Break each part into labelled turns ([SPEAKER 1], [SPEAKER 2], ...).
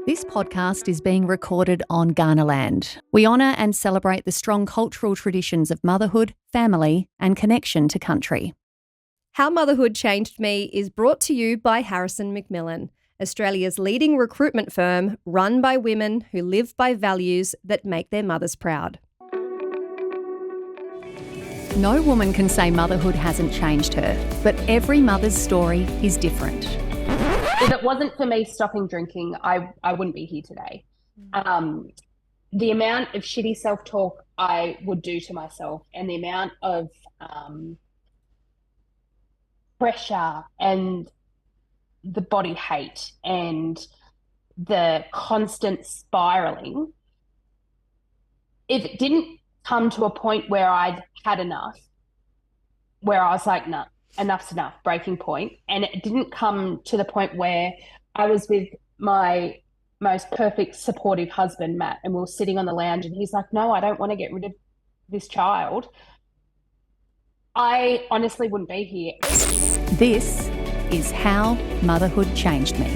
[SPEAKER 1] This podcast is being recorded on Kaurna land. We honour and celebrate the strong cultural traditions of motherhood, family and connection to country.
[SPEAKER 2] How Motherhood Changed Me is brought to you by Harrison Macmillan, Australia's leading recruitment firm run by women who live by values that make their mothers proud.
[SPEAKER 1] No woman can say motherhood hasn't changed her, but every mother's story is different.
[SPEAKER 3] If it wasn't for me stopping drinking, I wouldn't be here today. The amount of shitty self-talk I would do to myself and the amount of pressure and the body hate and the constant spiraling, if it didn't come to a point where I'd had enough, where I was like, no, enough's enough, breaking point, and it didn't come to the point where I was with my most perfect supportive husband, Matt, and we were sitting on the lounge and he's like, no, I don't want to get rid of this child, I honestly wouldn't be here.
[SPEAKER 1] This is How Motherhood Changed Me.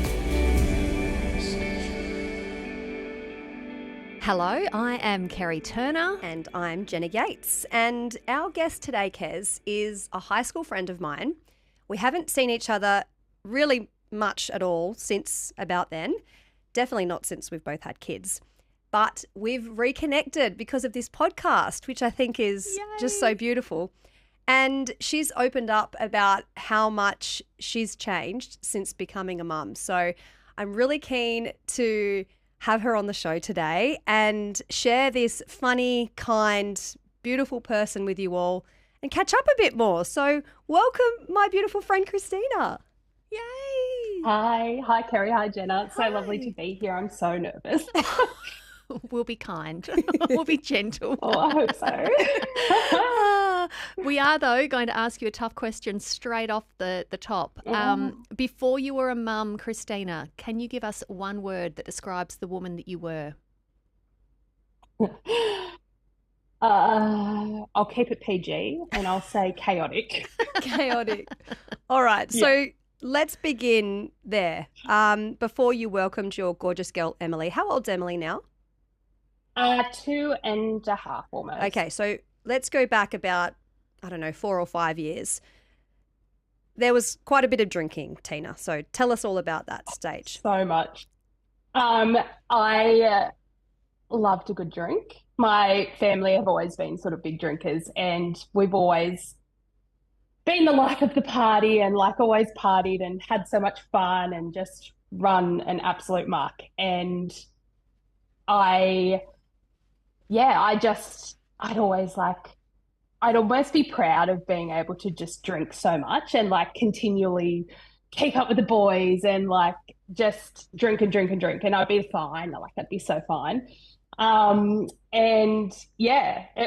[SPEAKER 1] Hello, I am Kerry Turner.
[SPEAKER 2] And I'm Jenna Yates. And our guest today, Kez, is a high school friend of mine. We haven't seen each other really much at all since about then. Definitely not since we've both had kids. But we've reconnected because of this podcast, which I think is just so beautiful. And she's opened up about how much she's changed since becoming a mum. So I'm really keen to have her on the show today and share this funny, kind, beautiful person with you all and catch up a bit more. So welcome my beautiful friend Kristina.
[SPEAKER 1] Yay!
[SPEAKER 3] Hi Kerry, hi Jenna. It's so lovely to be here. I'm so nervous.
[SPEAKER 1] We'll be kind. We'll be gentle.
[SPEAKER 3] Oh, I hope so.
[SPEAKER 1] We are, though, going to ask you a tough question straight off the top. Before you were a mum, Kristina, can you give us one word that describes the woman that you were?
[SPEAKER 3] I'll keep it PG and I'll say chaotic.
[SPEAKER 2] Chaotic. All right. Yeah. So let's begin there. Before you welcomed your gorgeous girl, Emily. How old's Emily now?
[SPEAKER 3] 2.5 almost.
[SPEAKER 2] Okay, so let's go back about, 4 or 5 years. There was quite a bit of drinking, Tina. So tell us all about that stage.
[SPEAKER 3] So much. I loved a good drink. My family have always been sort of big drinkers and we've always been the life of the party and always partied and had so much fun and just run an absolute muck. And I'd almost be proud of being able to just drink so much and continually keep up with the boys and just drink and drink and drink. And I'd be fine. I'd be so fine. It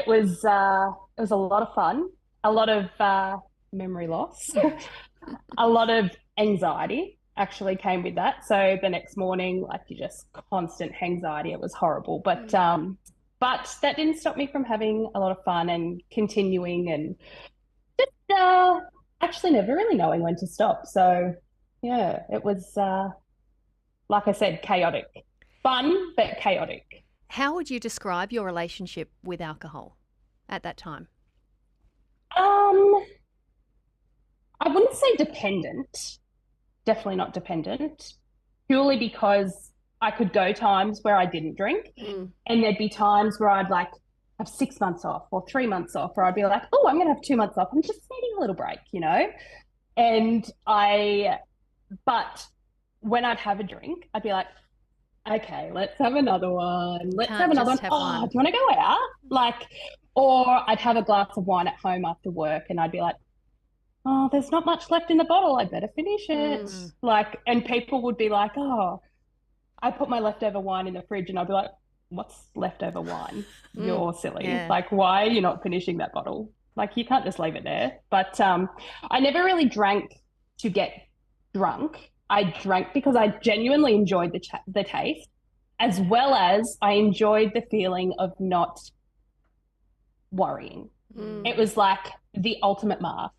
[SPEAKER 3] was a lot of fun, a lot of memory loss, a lot of anxiety actually came with that. So the next morning, just constant anxiety. It was horrible. But that didn't stop me from having a lot of fun and continuing and just actually never really knowing when to stop. So, yeah, it was, like I said, chaotic. Fun, but chaotic.
[SPEAKER 1] How would you describe your relationship with alcohol at that time?
[SPEAKER 3] I wouldn't say dependent. Definitely not dependent. Purely because I could go times where I didn't drink and there'd be times where I'd have 6 months off or 3 months off, or I'd be like, oh, I'm going to have 2 months off. I'm just needing a little break, but when I'd have a drink, I'd be like, okay, let's have another one. Let's have another one. Oh, do you want to go out? Or I'd have a glass of wine at home after work and I'd be like, oh, there's not much left in the bottle. I better finish it. And people would be like, oh, I put my leftover wine in the fridge and I'd be like, what's leftover wine? You're silly. Yeah. Why are you not finishing that bottle? You can't just leave it there. But I never really drank to get drunk. I drank because I genuinely enjoyed the taste, as well as I enjoyed the feeling of not worrying. It was the ultimate mask.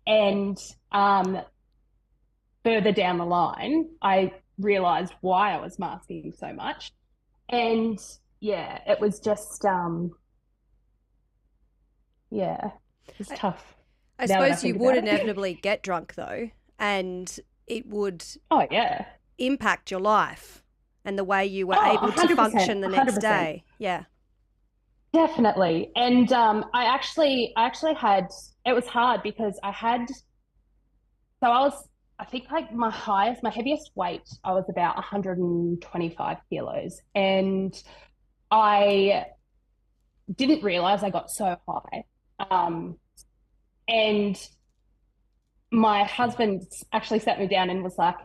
[SPEAKER 3] And further down the line, I realized why I was masking so much. And yeah, it was just, yeah, it was tough.
[SPEAKER 2] I
[SPEAKER 3] now that
[SPEAKER 2] suppose you
[SPEAKER 3] think
[SPEAKER 2] would
[SPEAKER 3] about it.
[SPEAKER 2] inevitably get drunk though, and it would
[SPEAKER 3] Oh, yeah.
[SPEAKER 2] impact your life and the way you were
[SPEAKER 3] Oh,
[SPEAKER 2] able to
[SPEAKER 3] 100%,
[SPEAKER 2] function the next
[SPEAKER 3] 100%.
[SPEAKER 2] day. Yeah.
[SPEAKER 3] Definitely. And I actually had, it was hard because I think like my heaviest weight, I was about 125 kilos. And I didn't realize I got so high. And my husband actually sat me down and was like,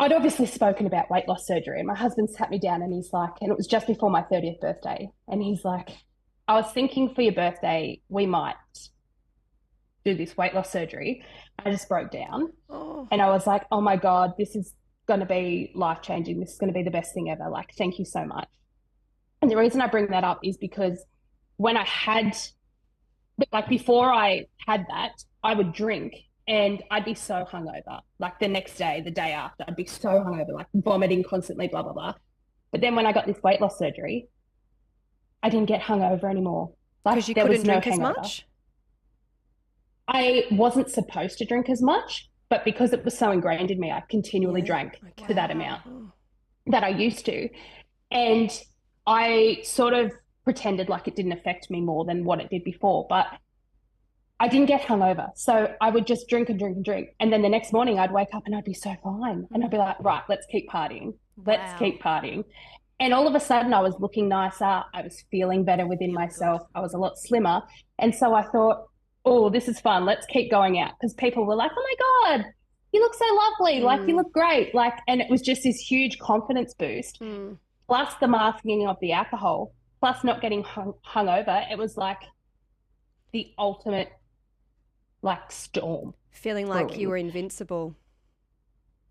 [SPEAKER 3] I'd obviously spoken about weight loss surgery, and my husband sat me down and he's like, and it was just before my 30th birthday, and he's like, I was thinking for your birthday, we might do this weight loss surgery. I just broke down and I was like, oh my God, this is going to be life changing. This is going to be the best thing ever. Like, thank you so much. And the reason I bring that up is because when I had, like, before I had that, I would drink and I'd be so hungover. Like the next day, the day after, I'd be so hungover, like vomiting constantly, blah, blah, blah. But then when I got this weight loss surgery, I didn't get hungover anymore. Like,
[SPEAKER 2] Because you
[SPEAKER 3] there
[SPEAKER 2] couldn't
[SPEAKER 3] was no
[SPEAKER 2] drink as
[SPEAKER 3] hangover.
[SPEAKER 2] much?
[SPEAKER 3] I wasn't supposed to drink as much, but because it was so ingrained in me, I continually drank to that amount that I used to. And I sort of pretended like it didn't affect me more than what it did before, but I didn't get hungover. So I would just drink and drink and drink. And then the next morning I'd wake up and I'd be so fine. And I'd be like, right, let's keep partying. Let's keep partying. And all of a sudden I was looking nicer. I was feeling better within myself. I was a lot slimmer. And so I thought, oh, this is fun. Let's keep going out. Because people were like, oh my God, you look so lovely. Like, you look great. Like, and it was just this huge confidence boost. Plus the masking of the alcohol, plus not getting hungover. It was like the ultimate, like, storm.
[SPEAKER 2] Feeling like you were invincible.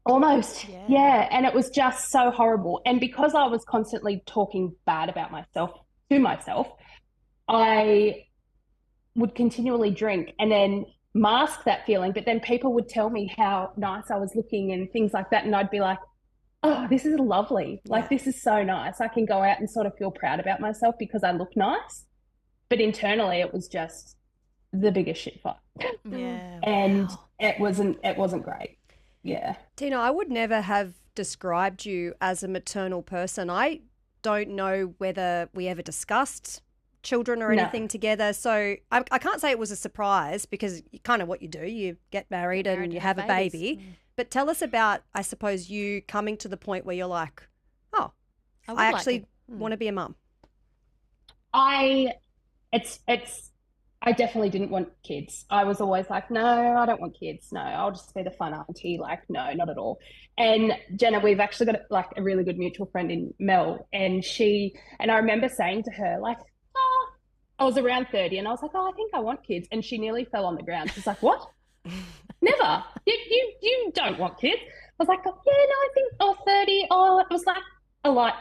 [SPEAKER 3] Almost. Yeah. And it was just so horrible. And because I was constantly talking bad about myself to myself, I would continually drink and then mask that feeling. But then people would tell me how nice I was looking and things like that. And I'd be like, oh, this is lovely. Like, this is so nice. I can go out and sort of feel proud about myself because I look nice. But internally, it was just the biggest shit fight. And it wasn't great. Yeah.
[SPEAKER 2] Tina, I would never have described you as a maternal person. I don't know whether we ever discussed children or anything together. So I can't say it was a surprise because kind of what you do, you get married and you have a baby. But tell us about, I suppose, you coming to the point where you're like, oh, I actually want to be a mum.
[SPEAKER 3] I definitely didn't want kids. I was always like, no, I don't want kids. No, I'll just be the fun auntie. Like, no, not at all. And Jenna, we've actually got like a really good mutual friend in Mel, and I remember saying to her, like, oh, I was around 30 and I was like, oh, I think I want kids. And she nearly fell on the ground. She's like, what? Never. You don't want kids. I was like, oh, yeah, no, I think, 30. Oh, it was like a light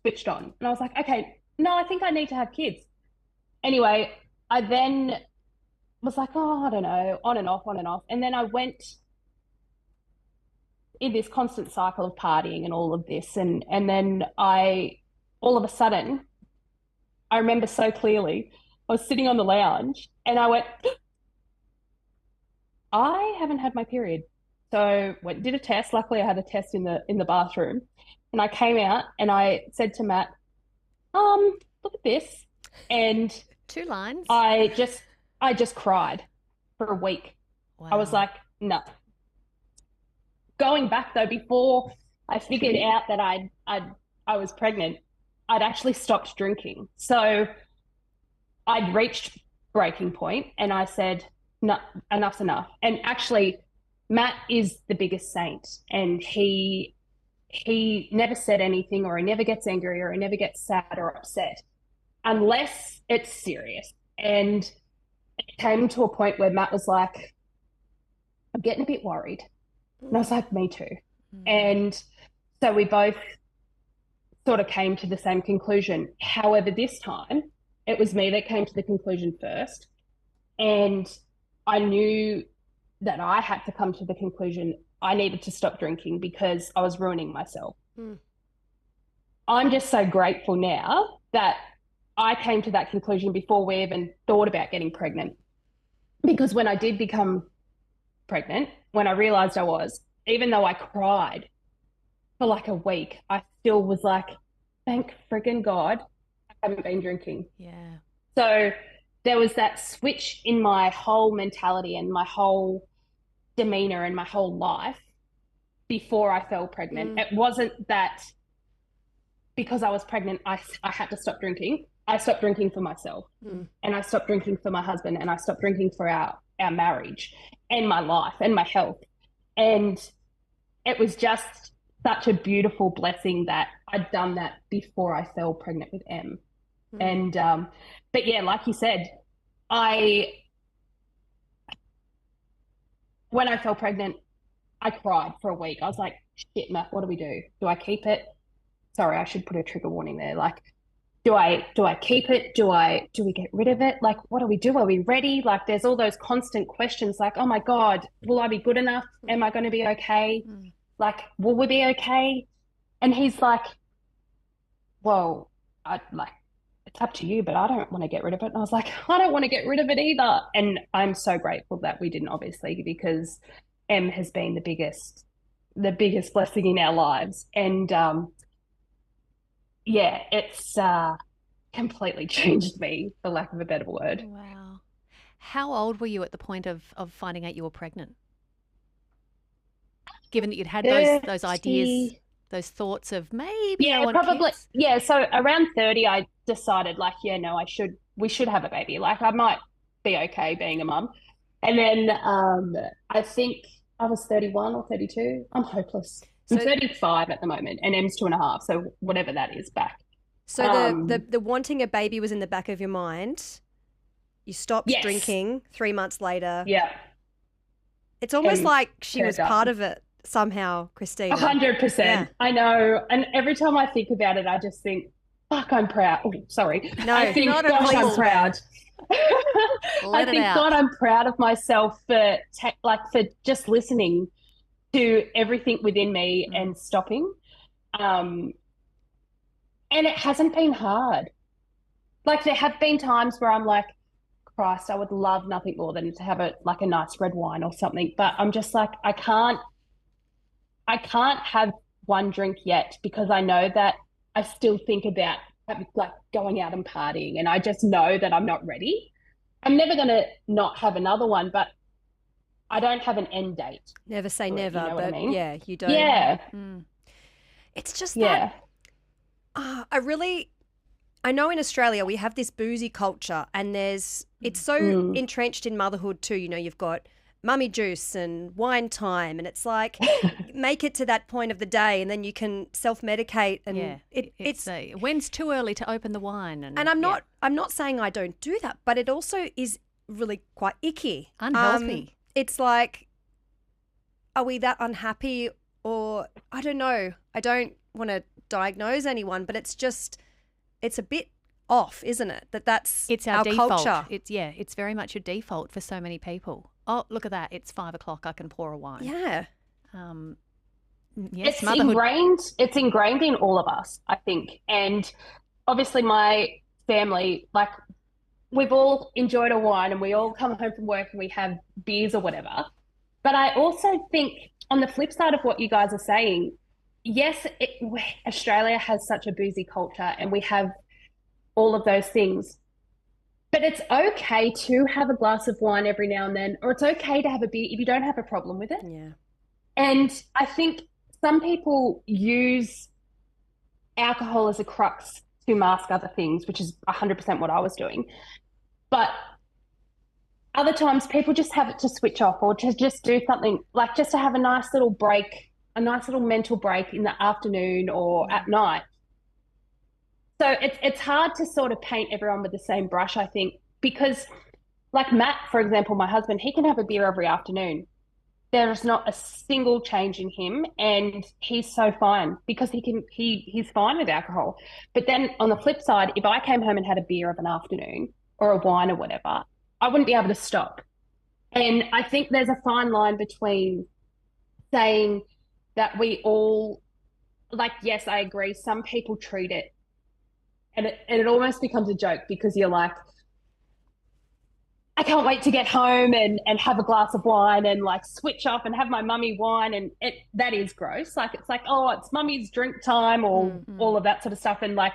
[SPEAKER 3] switched on. And I was like, okay, no, I think I need to have kids. Anyway, I then was like, oh, I don't know, on and off, on and off. And then I went in this constant cycle of partying and all of this. And then all of a sudden, I remember so clearly, I was sitting on the lounge and I went, I haven't had my period. So did a test. Luckily, I had a test in the bathroom. And I came out and I said to Matt, look at this. And
[SPEAKER 1] 2 lines.
[SPEAKER 3] I just cried for a week. Wow. I was like, no. Going back though, before I figured out that I was pregnant, I'd actually stopped drinking. So I'd reached breaking point and I said, no, enough's enough. And actually, Matt is the biggest saint, and he never said anything, or he never gets angry, or he never gets sad or upset unless it's serious. And it came to a point where Matt was like, I'm getting a bit worried. And I was like, me too. And so we both sort of came to the same conclusion. However, this time it was me that came to the conclusion first. And I knew that I had to come to the conclusion I needed to stop drinking because I was ruining myself.
[SPEAKER 2] Mm.
[SPEAKER 3] I'm just so grateful now that I came to that conclusion before we even thought about getting pregnant. Because when I did become pregnant, when I realized I was, even though I cried for like a week, I still was like, thank friggin' God I haven't been drinking.
[SPEAKER 1] Yeah.
[SPEAKER 3] So there was that switch in my whole mentality and my whole demeanor and my whole life before I fell pregnant. It wasn't that because I was pregnant, I had to stop drinking. I stopped drinking for myself and I stopped drinking for my husband and I stopped drinking for our marriage and my life and my health. And it was just such a beautiful blessing that I'd done that before I fell pregnant with Em. And, but yeah, like you said, when I fell pregnant, I cried for a week. I was like, shit, Matt, what do we do? Do I keep it? Sorry, I should put a trigger warning there. Like, do I keep it? Do we get rid of it? Like, what do we do? Are we ready? Like, there's all those constant questions like, oh my God, will I be good enough? Am I going to be okay? Like, will we be okay? And he's like, well, it's up to you, but I don't want to get rid of it. And I was like, I don't want to get rid of it either. And I'm so grateful that we didn't, obviously, because Em has been the biggest blessing in our lives. And yeah, it's completely changed me, for lack of a better word.
[SPEAKER 1] Wow. How old were you at the point of finding out you were pregnant? Given that you'd had those ideas, those thoughts of maybe I want
[SPEAKER 3] probably
[SPEAKER 1] kids.
[SPEAKER 3] Yeah, so around 30 I decided like, yeah, no, we should have a baby. Like I might be okay being a mum. And then I think I was 31 or 32. I'm hopeless. I'm 35 at the moment and Em's 2.5, so whatever that is back.
[SPEAKER 2] So the wanting a baby was in the back of your mind. You stopped drinking 3 months later.
[SPEAKER 3] Yeah.
[SPEAKER 2] It's almost like she was part of it somehow, Kristina.
[SPEAKER 3] 100%. Yeah. I know. And every time I think about it, I just think, fuck, I'm proud. Oh, sorry.
[SPEAKER 2] No,
[SPEAKER 3] I think, gosh, I'm proud. I think, God, I'm proud of myself for just listening to everything within me and stopping. And it hasn't been hard. Like there have been times where I'm like, Christ, I would love nothing more than to have a nice red wine or something. But I'm just like, I can't have one drink yet because I know that I still think about like going out and partying, and I just know that I'm not ready. I'm never going to not have another one, but I don't have an end date.
[SPEAKER 2] Never say never,
[SPEAKER 3] you know
[SPEAKER 2] but
[SPEAKER 3] what I mean?
[SPEAKER 2] Yeah, you don't.
[SPEAKER 3] Yeah.
[SPEAKER 2] It's just that I know in Australia we have this boozy culture and it's so entrenched in motherhood too. You know, you've got mummy juice and wine time and it's like make it to that point of the day and then you can self-medicate and it's
[SPEAKER 1] when's too early to open the wine and
[SPEAKER 2] I'm not saying I don't do that, but it also is really quite icky.
[SPEAKER 1] Unhealthy.
[SPEAKER 2] It's like, are we that unhappy or I don't know. I don't want to diagnose anyone, but it's a bit off, isn't it? It's our
[SPEAKER 1] default.
[SPEAKER 2] Culture.
[SPEAKER 1] It's very much a default for so many people. Oh, look at that. It's 5 o'clock. I can pour a wine.
[SPEAKER 2] Yeah.
[SPEAKER 1] Yes,
[SPEAKER 3] it's ingrained in all of us, I think. And obviously my family, like we've all enjoyed a wine and we all come home from work and we have beers or whatever. But I also think on the flip side of what you guys are saying, yes, Australia has such a boozy culture and we have all of those things. But it's okay to have a glass of wine every now and then, or it's okay to have a beer if you don't have a problem with it.
[SPEAKER 2] Yeah.
[SPEAKER 3] And I think some people use alcohol as a crux to mask other things, which is 100% what I was doing. But other times people just have it to switch off or to just do something, like just to have a nice little break, a nice little mental break in the afternoon or at night. So it's hard to sort of paint everyone with the same brush, I think, because like Matt, for example, my husband, he can have a beer every afternoon. There is not a single change in him and he's so fine because he's fine with alcohol. But then on the flip side, if I came home and had a beer of an afternoon or a wine or whatever, I wouldn't be able to stop. And I think there's a fine line between saying that we all, like, yes, I agree. Some people treat it and it almost becomes a joke because you're like, I can't wait to get home and have a glass of wine and like switch off and have my mummy wine. And that is gross. Like, it's like, oh, it's mummy's drink time or all of that sort of stuff. And like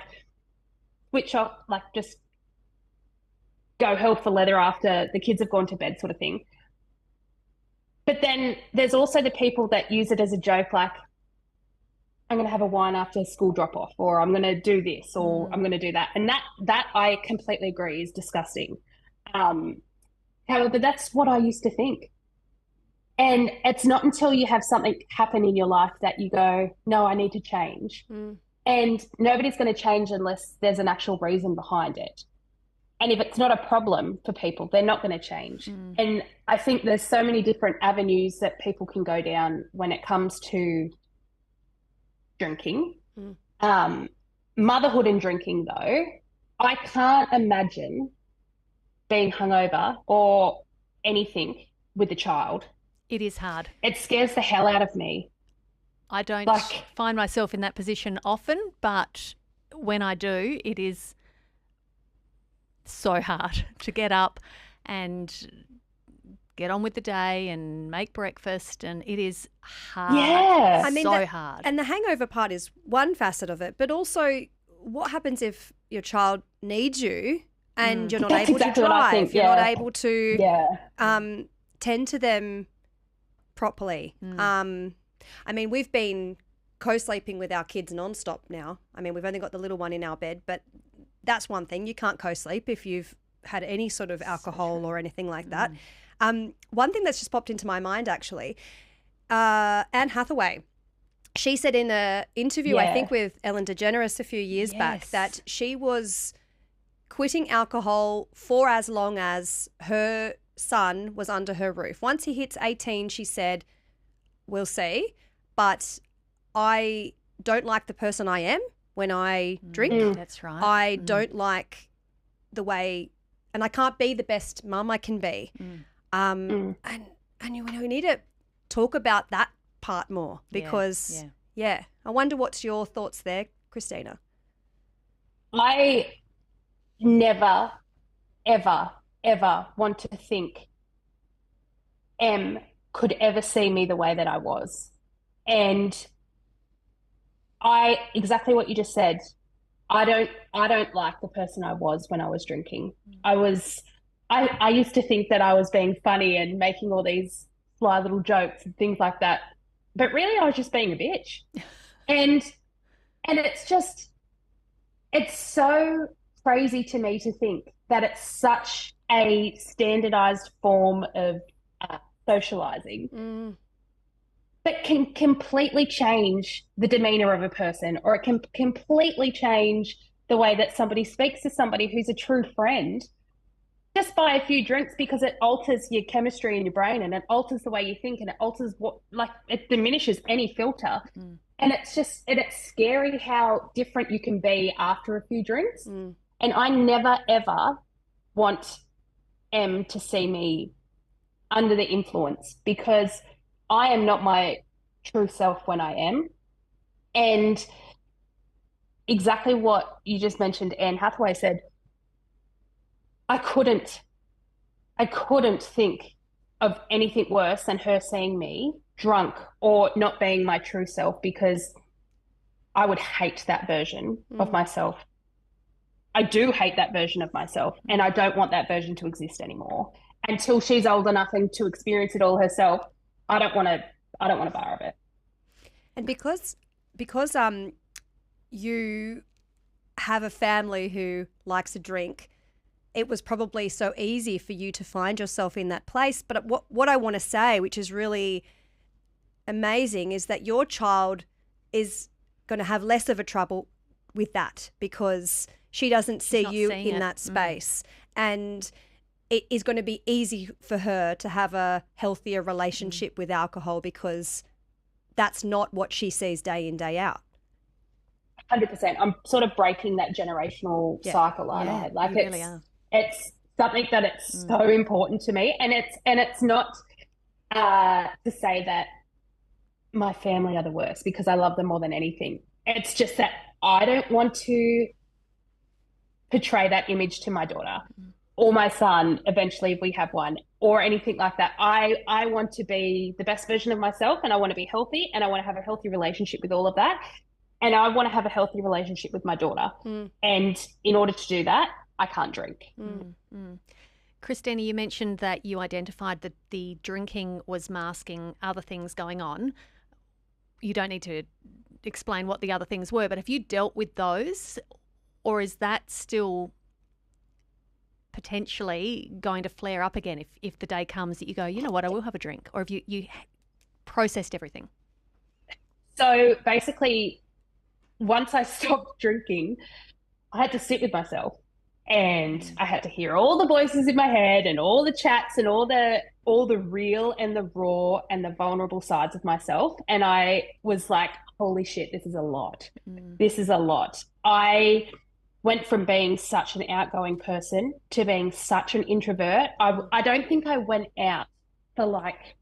[SPEAKER 3] switch off, like just go hell for leather after the kids have gone to bed sort of thing. But then there's also the people that use it as a joke, like, I'm going to have a wine after school drop off, or I'm going to do this, or I'm going to do that. And that I completely agree is disgusting. However, that's what I used to think. And it's not until you have something happen in your life that you go, no, I need to change. And nobody's going to change unless there's an actual reason behind it. And if it's not a problem for people, they're not going to change. And I think there's so many different avenues that people can go down when it comes to drinking. Motherhood and drinking, though, I can't imagine being hungover or anything with a child.
[SPEAKER 1] It is hard.
[SPEAKER 3] It scares the hell out of me.
[SPEAKER 1] I don't find myself in that position often, but when I do, it is so hard to get up and get on with the day and make breakfast, and it is hard.
[SPEAKER 3] Yeah.
[SPEAKER 2] I mean,
[SPEAKER 1] so hard.
[SPEAKER 2] And the hangover part is one facet of it, but also what happens if your child needs you and you're not
[SPEAKER 3] That's
[SPEAKER 2] able
[SPEAKER 3] exactly
[SPEAKER 2] to
[SPEAKER 3] what I
[SPEAKER 2] drive,
[SPEAKER 3] think,
[SPEAKER 2] you're
[SPEAKER 3] yeah.
[SPEAKER 2] not able to tend to them properly. I mean, we've been co-sleeping with our kids nonstop now. I mean, we've only got the little one in our bed, but that's one thing. You can't co-sleep if you've had any sort of alcohol or anything like that. One thing that's just popped into my mind, actually, Anne Hathaway, she said in an interview, I think with Ellen DeGeneres a few years back, that she was quitting alcohol for as long as her son was under her roof. Once he hits 18, she said, we'll see, but I don't like the person I am when I drink.
[SPEAKER 1] That's right.
[SPEAKER 2] I don't like the way, and I can't be the best mum I can be. And you know, we need to talk about that part more because, I wonder what's your thoughts there, Kristina?
[SPEAKER 3] I never, ever, ever want to think Em could ever see me the way that I was. And exactly what you just said, I don't like the person I was when I was drinking. I used to think that I was being funny and making all these sly little jokes and things like that. But really I was just being a bitch. And it's so crazy to me to think that it's such a standardized form of socializing that can completely change the demeanor of a person, or it can completely change the way that somebody speaks to somebody who's a true friend just by a few drinks, because it alters your chemistry in your brain and it alters the way you think and it alters it diminishes any filter. And it's scary how different you can be after a few drinks. And I never, ever want Em to see me under the influence, because I am not my true self when I am. And exactly what you just mentioned, Anne Hathaway said, I couldn't think of anything worse than her seeing me drunk or not being my true self, because I would hate that version of myself. I do hate that version of myself, and I don't want that version to exist anymore. Until she's old enough and to experience it all herself, I don't want to borrow it.
[SPEAKER 2] And because you have a family who likes a drink, it was probably so easy for you to find yourself in that place. But what I want to say, which is really amazing, is that your child is going to have less of a trouble with that because she doesn't see you in that space. And it is going to be easy for her to have a healthier relationship with alcohol because that's not what she sees day in, day out.
[SPEAKER 3] 100%. I'm sort of breaking that generational cycle, aren't I? Like,
[SPEAKER 1] you really are.
[SPEAKER 3] It's something that it's so important to me, and it's not to say that my family are the worst because I love them more than anything. It's just that I don't want to portray that image to my daughter or my son eventually if we have one or anything like that. I want to be the best version of myself, and I want to be healthy, and I want to have a healthy relationship with all of that. And I want to have a healthy relationship with my daughter. And in order to do that, I can't drink.
[SPEAKER 1] Kristina, you mentioned that you identified that the drinking was masking other things going on. You don't need to explain what the other things were, but have you dealt with those, or is that still potentially going to flare up again if the day comes that you go, you know what, I will have a drink, or have you processed everything?
[SPEAKER 3] So basically, once I stopped drinking, I had to sit with myself. And I had to hear all the voices in my head and all the chats and all the real and the raw and the vulnerable sides of myself. And I was like, holy shit, this is a lot. This is a lot. I went from being such an outgoing person to being such an introvert. I don't think I went out for like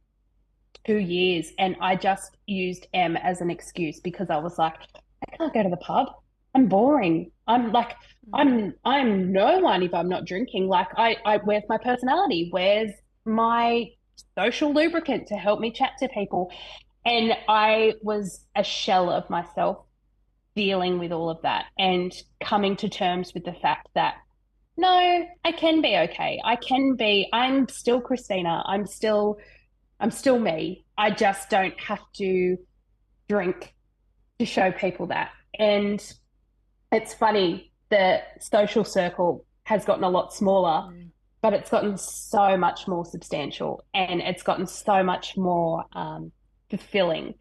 [SPEAKER 3] 2 years, and I just used M as an excuse because I was like, I can't go to the pub. I'm boring. I'm no one if I'm not drinking. Like where's my personality? Where's my social lubricant to help me chat to people? And I was a shell of myself dealing with all of that and coming to terms with the fact that no, I can be okay. I'm still Kristina. I'm still me. I just don't have to drink to show people that. And it's funny, the social circle has gotten a lot smaller, but it's gotten so much more substantial, and it's gotten so much more fulfilling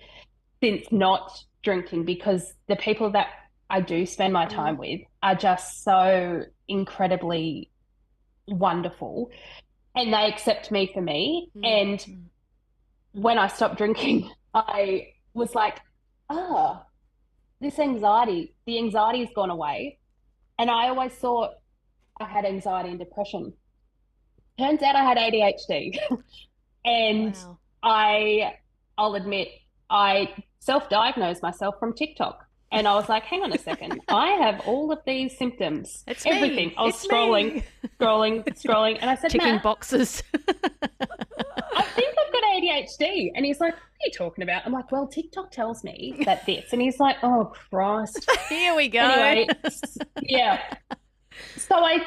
[SPEAKER 3] since not drinking, because the people that I do spend my time with are just so incredibly wonderful, and they accept me for me. And when I stopped drinking, I was like, the anxiety has gone away. And I always thought I had anxiety and depression. Turns out I had ADHD. And wow. I'll admit, I self-diagnosed myself from TikTok. And I was like, hang on a second, I have all of these symptoms.
[SPEAKER 1] It's
[SPEAKER 3] everything.
[SPEAKER 1] Me.
[SPEAKER 3] I was scrolling, and I said,
[SPEAKER 1] ticking
[SPEAKER 3] Matt,
[SPEAKER 1] boxes.
[SPEAKER 3] I think I've got ADHD. And he's like, what are you talking about? I'm like, well, TikTok tells me that this. And he's like, oh, Christ.
[SPEAKER 1] Here we go.
[SPEAKER 3] Anyway, yeah. So I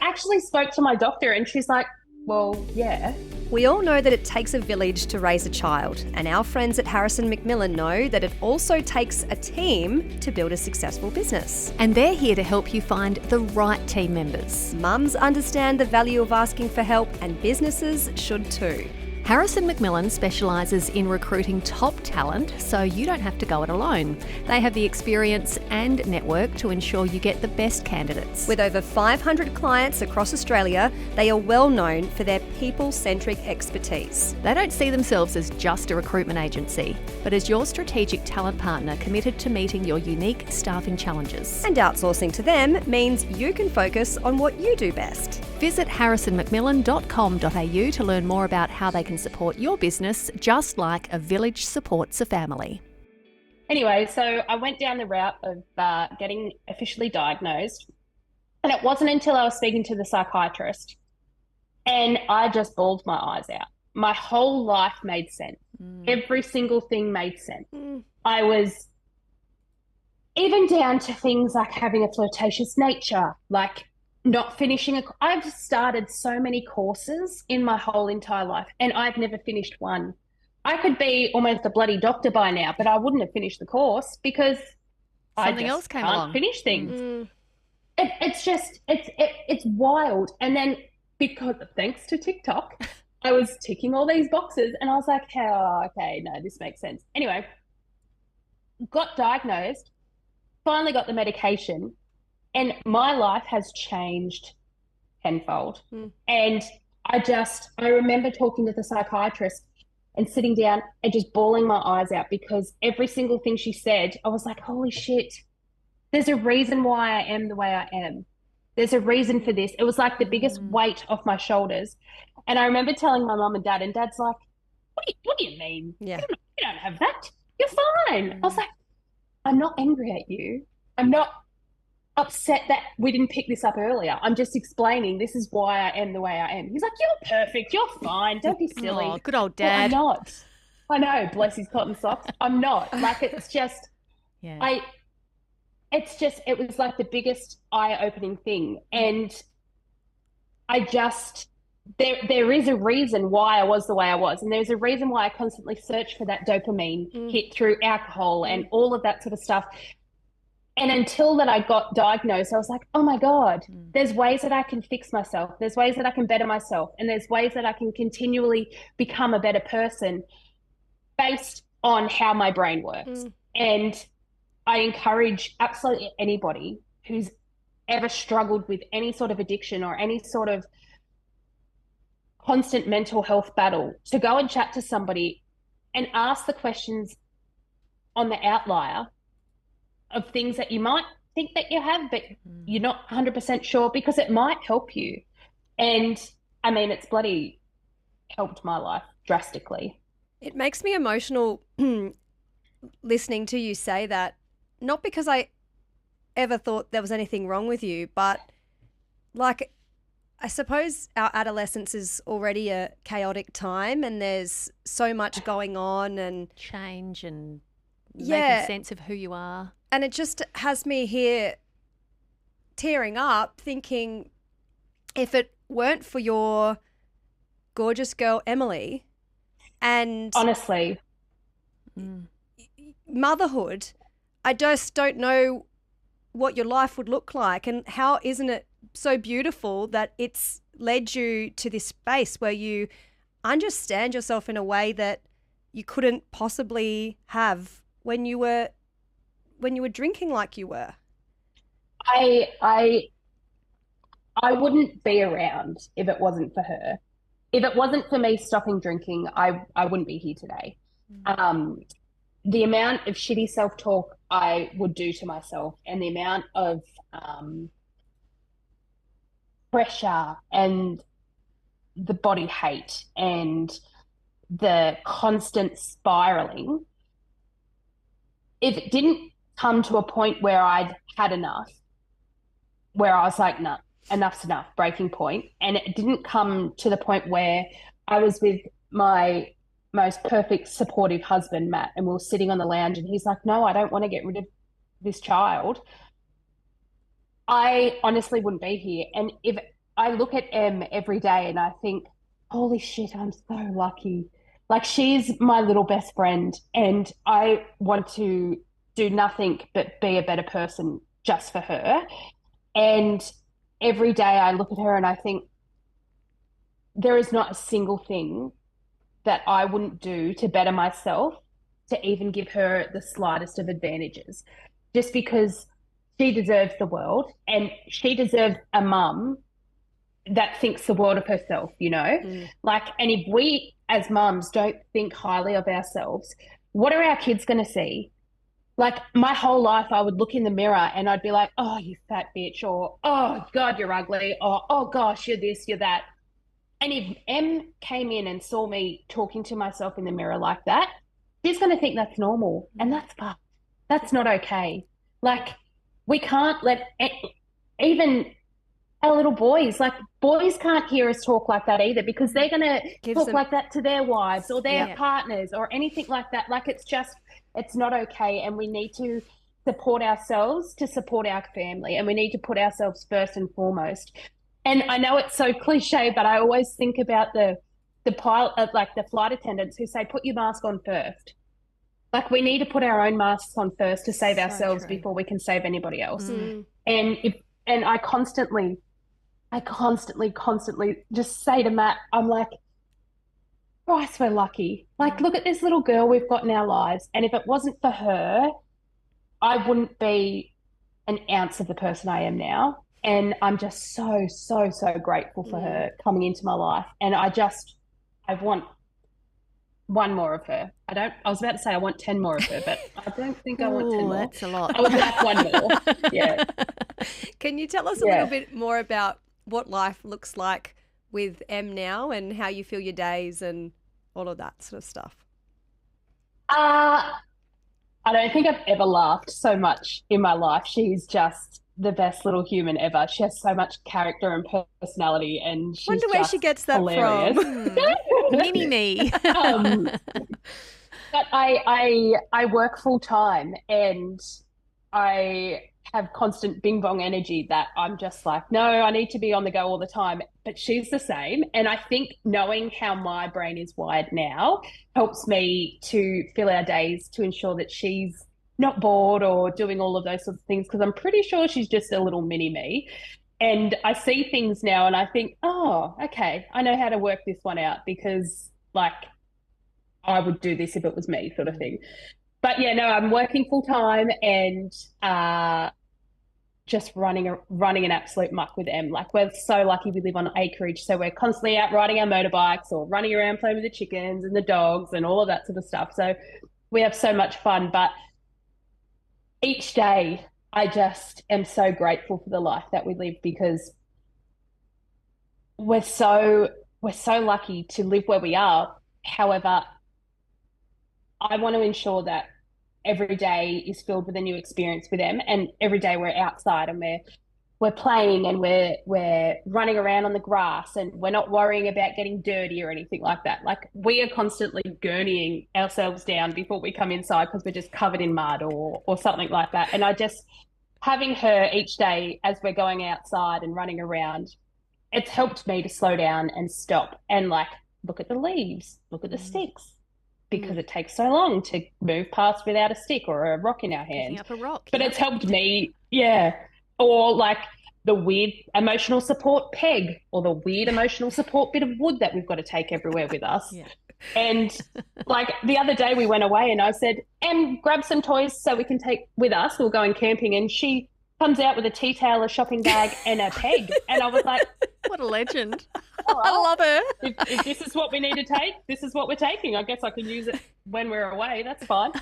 [SPEAKER 3] actually spoke to my doctor, and she's like, well, yeah.
[SPEAKER 2] We all know that it takes a village to raise a child, and our friends at Harrison Macmillan know that it also takes a team to build a successful business.
[SPEAKER 1] And they're here to help you find the right team members.
[SPEAKER 2] Mums understand the value of asking for help, and businesses should too.
[SPEAKER 1] Harrison Macmillan specialises in recruiting top talent, so you don't have to go it alone. They have the experience and network to ensure you get the best candidates.
[SPEAKER 2] With over 500 clients across Australia, they are well known for their people-centric expertise.
[SPEAKER 1] They don't see themselves as just a recruitment agency, but as your strategic talent partner committed to meeting your unique staffing challenges.
[SPEAKER 2] And outsourcing to them means you can focus on what you do best.
[SPEAKER 1] Visit harrisonmacmillan.com.au to learn more about how they can support your business, just like a village supports a family.
[SPEAKER 3] Anyway, so I went down the route of getting officially diagnosed, and it wasn't until I was speaking to the psychiatrist and I just bawled my eyes out. My whole life made sense. Every single thing made sense. I was even down to things like having a flirtatious nature, like not finishing I've started so many courses in my whole entire life, and I've never finished one. I could be almost a bloody doctor by now, but I wouldn't have finished the course because
[SPEAKER 1] something else came along.
[SPEAKER 3] Finish things. It's wild. And then because thanks to TikTok, I was ticking all these boxes, and I was like, oh, okay, no, this makes sense. Anyway, got diagnosed, finally got the medication. And my life has changed tenfold. And I remember talking to the psychiatrist and sitting down and just bawling my eyes out, because every single thing she said, I was like, holy shit, there's a reason why I am the way I am. There's a reason for this. It was like the biggest weight off my shoulders. And I remember telling my mum and dad, and dad's like, what do you mean?
[SPEAKER 2] Yeah.
[SPEAKER 3] You don't have that. You're fine. I was like, I'm not angry at you. I'm not upset that we didn't pick this up earlier. I'm just explaining this is why I am the way I am. He's like, you're perfect. You're fine. Don't be silly.
[SPEAKER 1] Oh, good old
[SPEAKER 3] Well, I'm
[SPEAKER 1] dad.
[SPEAKER 3] not. I know, bless his cotton socks. I'm not. Like, it's just,
[SPEAKER 1] Yeah.
[SPEAKER 3] it was like the biggest eye-opening thing. And there is a reason why I was the way I was. And there's a reason why I constantly searched for that dopamine hit through alcohol and all of that sort of stuff. And until that I got diagnosed, I was like, oh my God, there's ways that I can fix myself. There's ways that I can better myself. And there's ways that I can continually become a better person based on how my brain works. And I encourage absolutely anybody who's ever struggled with any sort of addiction or any sort of constant mental health battle to go and chat to somebody and ask the questions on the outlier of things that you might think that you have, but you're not 100% sure, because it might help you. And I mean, it's bloody helped my life drastically.
[SPEAKER 2] It makes me emotional listening to you say that, not because I ever thought there was anything wrong with you, but like, I suppose our adolescence is already a chaotic time and there's so much going on and
[SPEAKER 1] change and making sense of who you are.
[SPEAKER 2] And it just has me here tearing up thinking, if it weren't for your gorgeous girl, Emily, and
[SPEAKER 3] honestly,
[SPEAKER 2] motherhood, I just don't know what your life would look like. And how isn't it so beautiful that it's led you to this space where you understand yourself in a way that you couldn't possibly have when you were drinking like you were?
[SPEAKER 3] I wouldn't be around if it wasn't for her. If it wasn't for me stopping drinking, I wouldn't be here today. The amount of shitty self-talk I would do to myself, and the amount of pressure and the body hate and the constant spiraling, if it didn't come to a point where I'd had enough, where I was like, no, enough's enough, breaking point, and it didn't come to the point where I was with my most perfect supportive husband, Matt, and we were sitting on the lounge and he's like, no, I don't want to get rid of this child, I honestly wouldn't be here. And if I look at Em every day and I think, holy shit, I'm so lucky. Like, she's my little best friend and I want to do nothing but be a better person just for her. And every day I look at her and I think, there is not a single thing that I wouldn't do to better myself, to even give her the slightest of advantages, just because she deserves the world and she deserves a mum that thinks the world of herself, you know? Like, and if we as mums don't think highly of ourselves, what are our kids going to see? Like, my whole life I would look in the mirror and I'd be like, oh, you fat bitch, or, oh, God, you're ugly, or, oh, gosh, you're this, you're that. And if Em came in and saw me talking to myself in the mirror like that, she's going to think that's normal. And that's fucked. That's not okay. Like, we can't let even our little boys, like, boys can't hear us talk like that either, because they're going to talk like that to their wives or their partners or anything like that. Like, it's not okay. And we need to support ourselves to support our family, and we need to put ourselves first and foremost. And I know it's so cliche, but I always think about the pilot, like the flight attendants who say, put your mask on first. Like, we need to put our own masks on first to save ourselves before we can save anybody else. And I constantly just say to Matt, I'm like, Christ, we're lucky. Like, look at this little girl we've got in our lives. And if it wasn't for her, I wouldn't be an ounce of the person I am now. And I'm just so, so, so grateful for her coming into my life. And I want one more of her. I was about to say I want 10 more of her, but I don't think I want 10 more.
[SPEAKER 1] That's a lot.
[SPEAKER 3] I would like one more. Yeah.
[SPEAKER 2] Can you tell us a little bit more about what life looks like with Em now and how you feel your days and all of that sort of stuff?
[SPEAKER 3] I don't think I've ever laughed so much in my life. She's just the best little human ever. She has so much character and personality, and she's
[SPEAKER 2] Wonder where she
[SPEAKER 3] just
[SPEAKER 2] gets that
[SPEAKER 3] hilarious.
[SPEAKER 2] from.
[SPEAKER 1] Mini me.
[SPEAKER 3] Um, but I work full time, and I have constant bing bong energy that I'm just like, no, I need to be on the go all the time. But she's the same. And I think knowing how my brain is wired now helps me to fill our days to ensure that she's not bored or doing all of those sorts of things, because I'm pretty sure she's just a little mini me. And I see things now and I think, oh, okay, I know how to work this one out, because like I would do this if it was me, sort of thing. But yeah, no, I'm working full time, and just running an absolute muck with Em. Like, we're so lucky we live on acreage, so we're constantly out riding our motorbikes or running around playing with the chickens and the dogs and all of that sort of stuff. So we have so much fun. But each day I just am so grateful for the life that we live, because we're so lucky to live where we are. However, I want to ensure that every day is filled with a new experience with them, and every day we're outside and we're playing and we're running around on the grass, and we're not worrying about getting dirty or anything like that. Like, we are constantly gurneying ourselves down before we come inside because we're just covered in mud or something like that. And I just, having her each day as we're going outside and running around, it's helped me to slow down and stop and like look at the leaves, look at the sticks, because it takes so long to move past without a stick or a rock in our hand.
[SPEAKER 1] Picking up a rock.
[SPEAKER 3] But it's helped me, yeah. Or like the weird emotional support peg, or the weird emotional support bit of wood that we've got to take everywhere with us.
[SPEAKER 1] Yeah.
[SPEAKER 3] And like the other day we went away and I said, Em, grab some toys so we can take with us. We're going camping. And she comes out with a tea towel, a shopping bag and a peg. And I was like,
[SPEAKER 1] what a legend.
[SPEAKER 3] oh,
[SPEAKER 1] I love her.
[SPEAKER 3] if this is what we need to take, this is what we're taking. I guess I can use it when we're away. That's fine.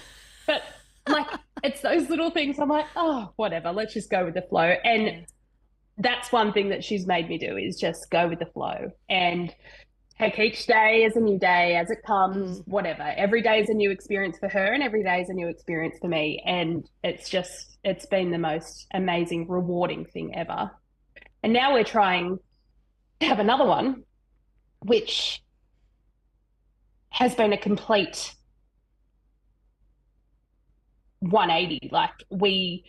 [SPEAKER 3] But like, it's those little things. I'm like, oh, whatever. Let's just go with the flow. And that's one thing that she's made me do, is just go with the flow and take each day as a new day as it comes, whatever. Every day is a new experience for her and every day is a new experience for me. And it's been the most amazing, rewarding thing ever. And now we're trying to have another one, which has been a complete 180. Like, we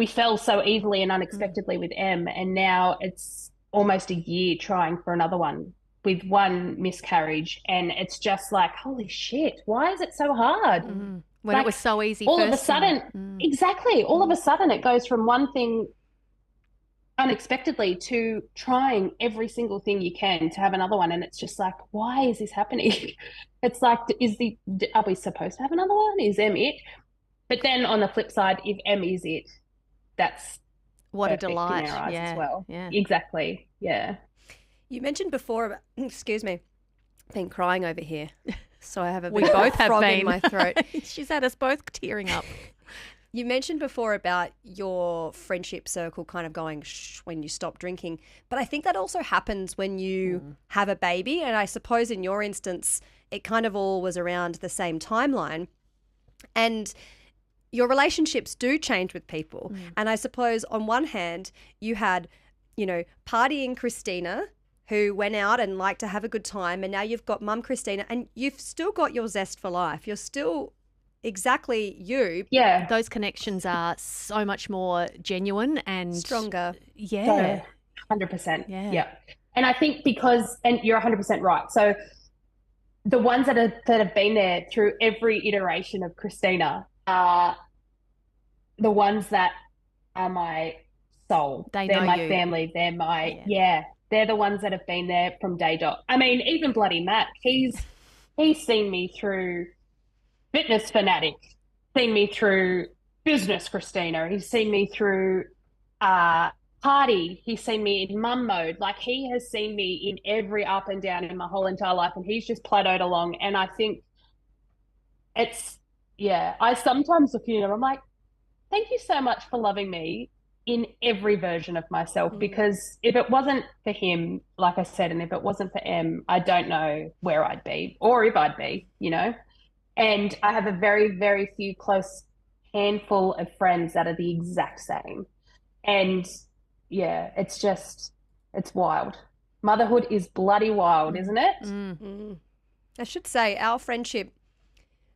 [SPEAKER 3] fell so easily and unexpectedly with Em, and now it's almost a year trying for another one with one miscarriage, and it's just like, holy shit, why is it so hard?
[SPEAKER 1] When
[SPEAKER 3] like,
[SPEAKER 1] it was so easy
[SPEAKER 3] all
[SPEAKER 1] first
[SPEAKER 3] of a sudden, exactly, all of a sudden it goes from one thing unexpectedly to trying every single thing you can to have another one, and it's just like, why is this happening? It's like, are we supposed to have another one? Is Em it? But then on the flip side, if Em is it, that's
[SPEAKER 1] what a delight.
[SPEAKER 3] in our eyes as well.
[SPEAKER 1] Yeah,
[SPEAKER 3] exactly. Yeah.
[SPEAKER 2] You mentioned before about, excuse me, been crying over here, so I have a
[SPEAKER 1] we
[SPEAKER 2] bit
[SPEAKER 1] both
[SPEAKER 2] of
[SPEAKER 1] have
[SPEAKER 2] frog
[SPEAKER 1] been.
[SPEAKER 2] in my throat.
[SPEAKER 1] She's had us both tearing up.
[SPEAKER 2] You mentioned before about your friendship circle kind of going shh when you stop drinking, but I think that also happens when you have a baby, and I suppose in your instance it kind of all was around the same timeline, and your relationships do change with people. And I suppose on one hand you had, partying Kristina, who went out and liked to have a good time, and now you've got mum Kristina, and you've still got your zest for life. You're still exactly you.
[SPEAKER 3] Yeah.
[SPEAKER 1] Those connections are so much more genuine and
[SPEAKER 2] stronger.
[SPEAKER 1] Yeah.
[SPEAKER 3] 100%.
[SPEAKER 1] Yeah.
[SPEAKER 3] And I think and you're 100% right. So the ones that have been there through every iteration of Kristina are the ones that are my soul. They're my family. They're my, they're the ones that have been there from day dot. I mean, even bloody Matt, he's seen me through fitness fanatic, seen me through business Kristina. He's seen me through party. He's seen me in mum mode. Like, he has seen me in every up and down in my whole entire life, and he's just plateaued along. And I think I sometimes look at him, I'm like, thank you so much for loving me in every version of myself, because if it wasn't for him, like I said, and if it wasn't for Em, I don't know where I'd be or if I'd be, And I have a very, very few close handful of friends that are the exact same. And yeah, it's wild. Motherhood is bloody wild, isn't it?
[SPEAKER 2] Mm. I should say our friendship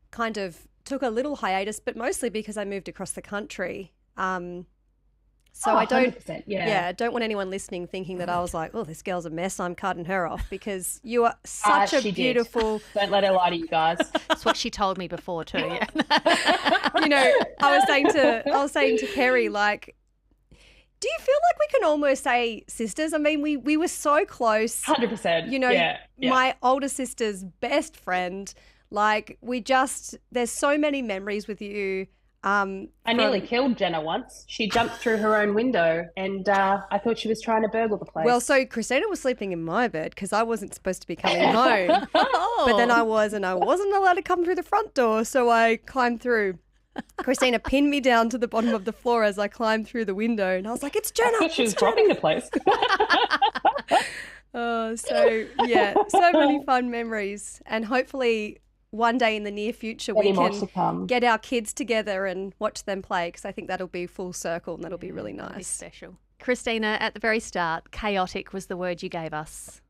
[SPEAKER 2] kind of took a little hiatus, but mostly because I moved across the country. So I don't, I don't want anyone listening thinking that I was like, oh, this girl's a mess, I'm cutting her off, because you are such a beautiful.
[SPEAKER 3] Don't let her lie to you guys.
[SPEAKER 1] That's what she told me before too. Yeah.
[SPEAKER 2] I was saying to Kerry, like, do you feel like we can almost say sisters? I mean, we were so close.
[SPEAKER 3] 100%.
[SPEAKER 2] My older sister's best friend. Like, there's so many memories with you.
[SPEAKER 3] I nearly killed Jenna once. She jumped through her own window and I thought she was trying to burgle the place.
[SPEAKER 2] Well, so Kristina was sleeping in my bed because I wasn't supposed to be coming home. But then I wasn't allowed to come through the front door, so I climbed through. Kristina pinned me down to the bottom of the floor as I climbed through the window, and I was like, it's Jenna.
[SPEAKER 3] I thought she was robbing the place.
[SPEAKER 2] So many fun memories, and hopefully one day in the near future we can get our kids together and watch them play, because I think that'll be full circle and that'll be really nice.
[SPEAKER 1] That'll be special. Kristina, at the very start, chaotic was the word you gave us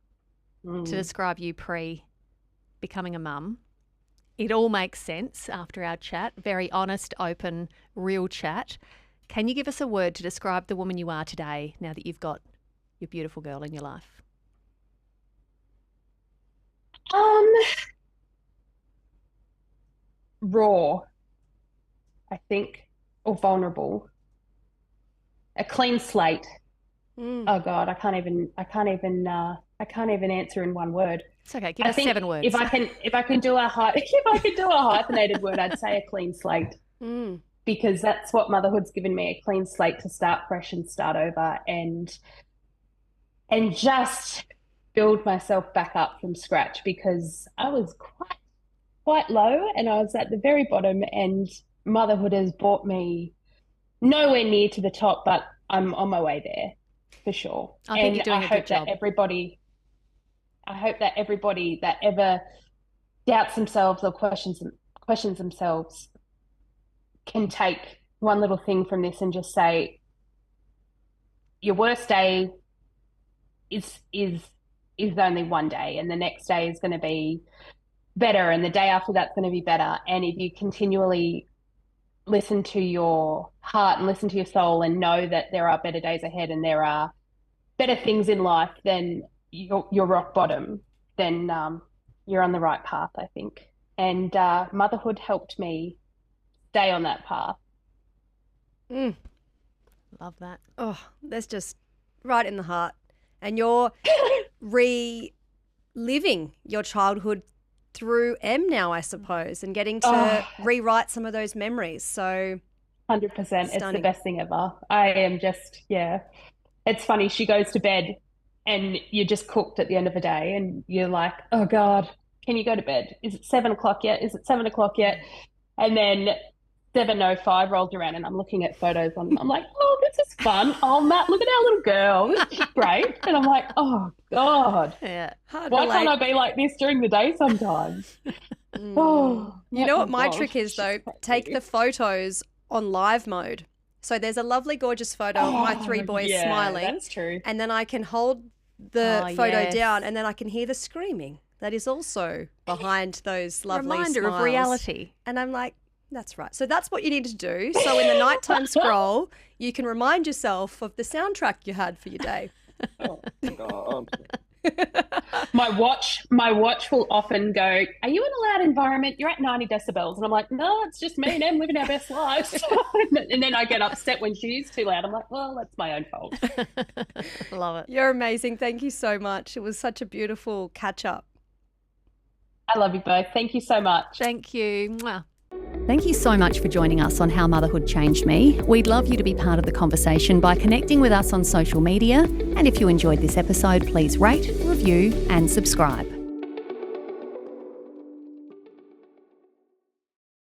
[SPEAKER 1] to describe you pre-becoming a mum. It all makes sense after our chat. Very honest, open, real chat. Can you give us a word to describe the woman you are today now that you've got your beautiful girl in your life?
[SPEAKER 3] Raw, I think, or vulnerable. A clean slate. Oh God, I can't even answer in one word.
[SPEAKER 1] It's okay. Give us 7 words.
[SPEAKER 3] If I can do a hyphenated word, I'd say a clean slate. Because that's what motherhood's given me, a clean slate to start fresh and start over and just build myself back up from scratch, because I was quite low and I was at the very bottom, and motherhood has brought me nowhere near to the top, but I'm on my way there for sure.
[SPEAKER 1] I think you're doing a good job.
[SPEAKER 3] I hope that everybody that ever doubts themselves or questions themselves can take one little thing from this and just say, your worst day is only one day, and the next day is going to be better, and the day after that's going to be better. And if you continually listen to your heart and listen to your soul and know that there are better days ahead and there are better things in life than your rock bottom, then you're on the right path, I think. And motherhood helped me stay on that path.
[SPEAKER 1] Love that.
[SPEAKER 2] Oh, that's just right in the heart. And you're reliving your childhood through M now, I suppose, and getting to rewrite some of those memories. So
[SPEAKER 3] 100%. It's the best thing ever. I am just, it's funny. She goes to bed and you're just cooked at the end of the day and you're like, oh God, can you go to bed? Is it 7 o'clock yet? Is it 7 o'clock yet? And then 7:05 rolls around and I'm looking at photos and I'm like, oh, this is fun. Oh, Matt, look at our little girl. This is great. And I'm like, oh God.
[SPEAKER 1] Yeah.
[SPEAKER 3] Why can't I be like this during the day sometimes?
[SPEAKER 2] You know what my trick is though? Take the photos on live mode. So there's a lovely, gorgeous photo of my 3 boys smiling.
[SPEAKER 3] That's true.
[SPEAKER 2] And then I can hold the photo down and then I can hear the screaming that is also behind those lovely
[SPEAKER 1] reminder
[SPEAKER 2] smiles.
[SPEAKER 1] Of reality.
[SPEAKER 2] And I'm like, that's right. So that's what you need to do. So in the nighttime scroll, you can remind yourself of the soundtrack you had for your day.
[SPEAKER 3] Oh, God. My watch will often go, are you in a loud environment? You're at 90 decibels. And I'm like, no, it's just me and Em living our best lives. And then I get upset when she's too loud. I'm like, well, that's my own fault.
[SPEAKER 1] Love it.
[SPEAKER 2] You're amazing. Thank you so much. It was such a beautiful catch up.
[SPEAKER 3] I love you both. Thank you so much.
[SPEAKER 1] Thank you. Mwah. Thank you so much for joining us on How Motherhood Changed Me. We'd love you to be part of the conversation by connecting with us on social media. And if you enjoyed this episode, please rate, review and subscribe.